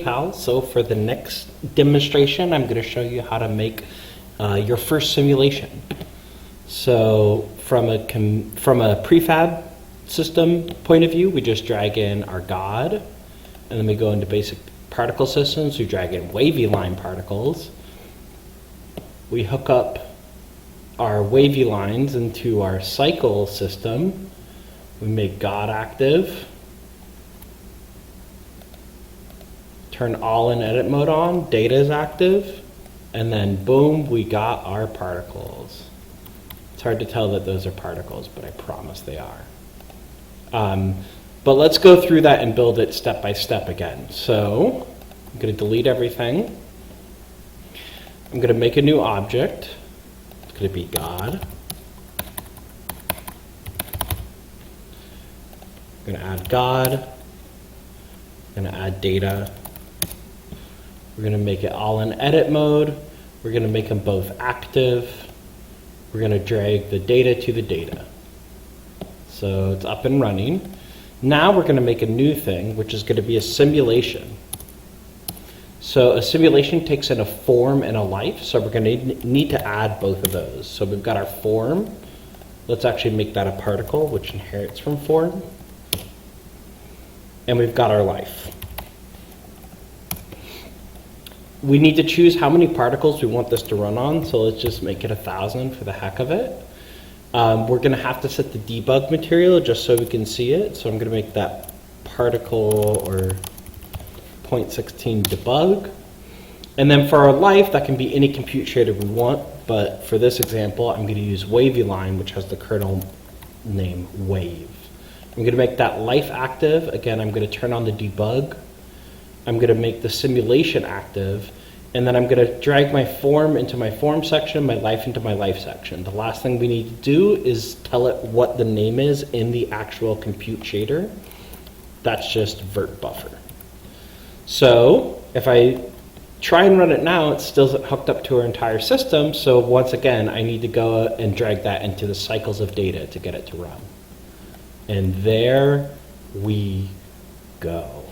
So for the next demonstration, I'm going to show you how to make your first simulation. So from a prefab system point of view, we just drag in our God, and then we go into basic particle systems. We drag in wavy line particles. We hook up our wavy lines into our cycle system. We make God active. Turn all in edit mode on, data is active, and then boom, we got our particles. It's hard to tell that those are particles, but I promise they are. But let's go through that and build it step by step again. So I'm going to delete everything. I'm going to make a new object. It's going to be God. I'm going to add God. I'm going to add data. We're going to make it all in edit mode. We're going to make them both active. We're going to drag the data to the data. So it's up and running. Now we're going to make a new thing, which is going to be a simulation. So a simulation takes in a form and a life, so we're going to need to add both of those. So we've got our form. Let's actually make that a particle, which inherits from form. And we've got our life. We need to choose how many particles we want this to run on, so let's just make it 1,000 for the heck of it. We're going to have to set the debug material just so we can see it, so I'm going to make that particle or 0.16 debug. And then for our life, that can be any compute shader we want, but for this example, I'm going to use wavy line, which has the kernel name wave. I'm going to make that life active. Again, I'm going to turn on the debug. I'm going to make the simulation active, and then I'm going to drag my form into my form section, my life into my life section. The last thing we need to do is tell it what the name is in the actual compute shader. That's just vert buffer. So if I try and run it now, it still isn't hooked up to our entire system, so once again, I need to go and drag that into the cycles of data to get it to run. And there we go.